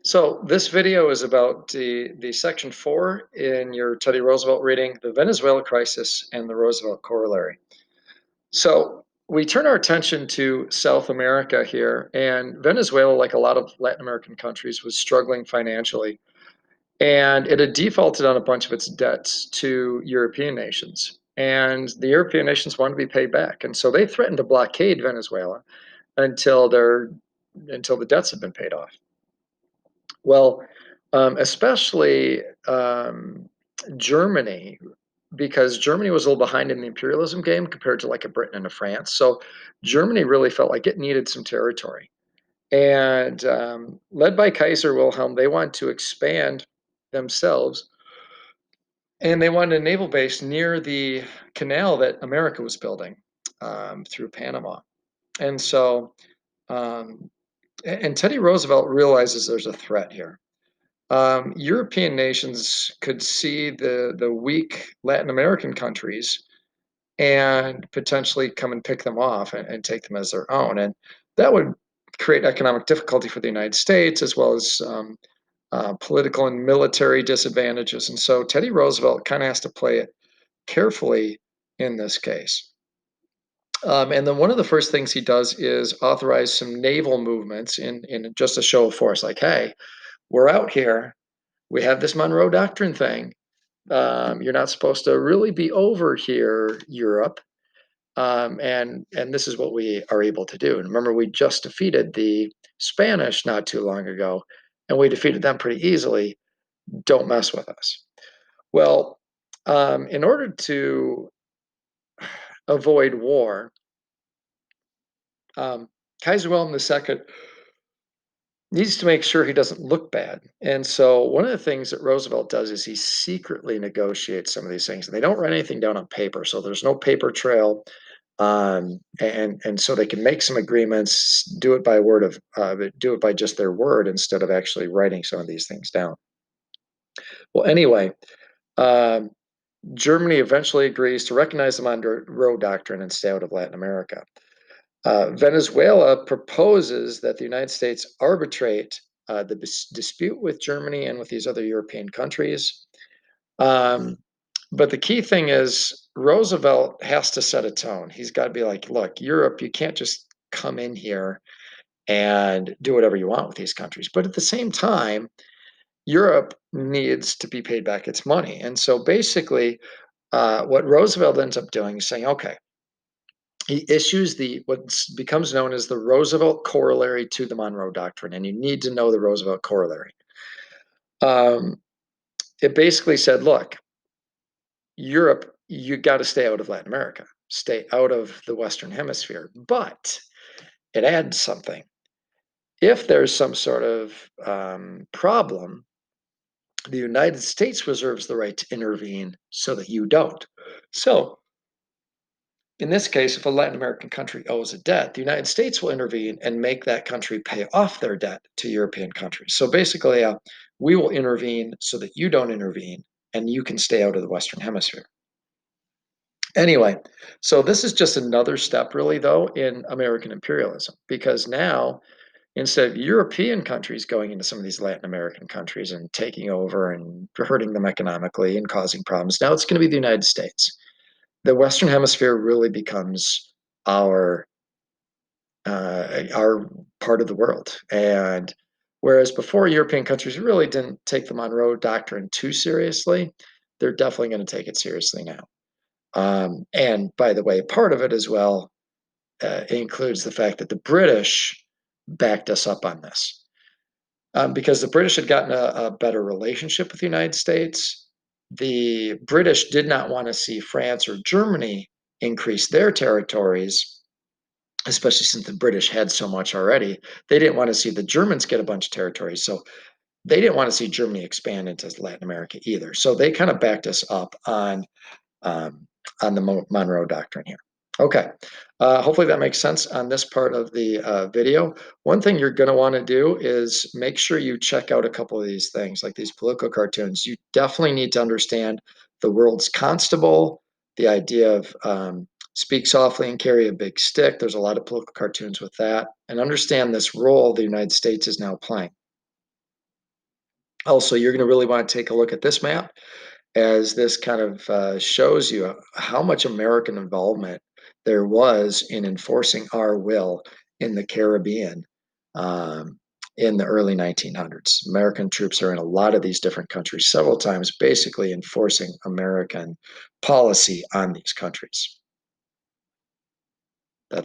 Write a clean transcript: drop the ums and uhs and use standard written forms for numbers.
So this video is about the section 4 in your Teddy Roosevelt reading, the Venezuela crisis and the Roosevelt corollary. So we turn our attention to South America here, and Venezuela, like a lot of Latin American countries, was struggling financially, and it had defaulted on a bunch of its debts to European nations. And the European nations wanted to be paid back, and so they threatened to blockade Venezuela until until the debts had been paid off. Well, especially Germany, because Germany was a little behind in the imperialism game compared to like a Britain and a France. So Germany really felt like it needed some territory. And led by Kaiser Wilhelm, they wanted to expand themselves, and they wanted a naval base near the canal that America was building through Panama. And so, um, and Teddy Roosevelt realizes there's a threat here. European nations could see the weak Latin American countries and potentially come and pick them off and take them as their own, and that would create economic difficulty for the United States as well as political and military disadvantages. And so Teddy Roosevelt kind of has to play it carefully in this case. And then one of the first things he does is authorize some naval movements in just a show of force, like, hey, we're out here. We have this Monroe Doctrine thing. You're not supposed to really be over here, Europe. And this is what we are able to do. And remember, we just defeated the Spanish not too long ago, and we defeated them pretty easily. Don't mess with us. Well, in order to avoid war, um, Kaiser Wilhelm II needs to make sure he doesn't look bad. And so one of the things that Roosevelt does is he secretly negotiates some of these things. And they don't write anything down on paper, so there's no paper trail. And so they can make some agreements, do it by word of, do it by just their word instead of actually writing some of these things down. Well, anyway, um, Germany eventually agrees to recognize the Monroe Doctrine and stay out of Latin America. Venezuela proposes that the United States arbitrate the dispute with Germany and with these other European countries. Um, but the key thing is Roosevelt has to set a tone. He's got to be like, look, Europe, you can't just come in here and do whatever you want with these countries. But at the same time, Europe needs to be paid back its money. And so basically, what Roosevelt ends up doing is saying, okay, he issues the what becomes known as the Roosevelt Corollary to the Monroe Doctrine, and you need to know the Roosevelt Corollary. Um, it basically said, look, Europe, you got to stay out of Latin America, stay out of the Western Hemisphere, but it adds something. If there's some sort of problem, the United States reserves the right to intervene so that you don't. So in this case, if a Latin American country owes a debt, the United States will intervene and make that country pay off their debt to European countries. So basically, we will intervene so that you don't intervene and you can stay out of the Western Hemisphere. Anyway, so this is just another step, really, though, in American imperialism, because now instead of European countries going into some of these Latin American countries and taking over and hurting them economically and causing problems, now it's going to be the United States. The Western Hemisphere really becomes our our part of the world. And whereas before European countries really didn't take the Monroe Doctrine too seriously, they're definitely going to take it seriously now. And by the way, part of it as well includes the fact that the British backed us up on this. Because the British had gotten a better relationship with the United States. The British did not want to see France or Germany increase their territories, especially since the British had so much already. They didn't want to see the Germans get a bunch of territories. So they didn't want to see Germany expand into Latin America either. So they kind of backed us up um, on the Monroe Doctrine here. Okay, hopefully that makes sense on this part of the video. One thing you're going to want to do is make sure you check out a couple of these things, like these political cartoons. You definitely need to understand the world's constable, the idea of speak softly and carry a big stick. There's a lot of political cartoons with that. And understand this role the United States is now playing. Also, you're going to really want to take a look at this map as this kind of shows you how much American involvement there was in enforcing our will in the Caribbean in the early 1900s. American troops are in a lot of these different countries several times, basically enforcing American policy on these countries.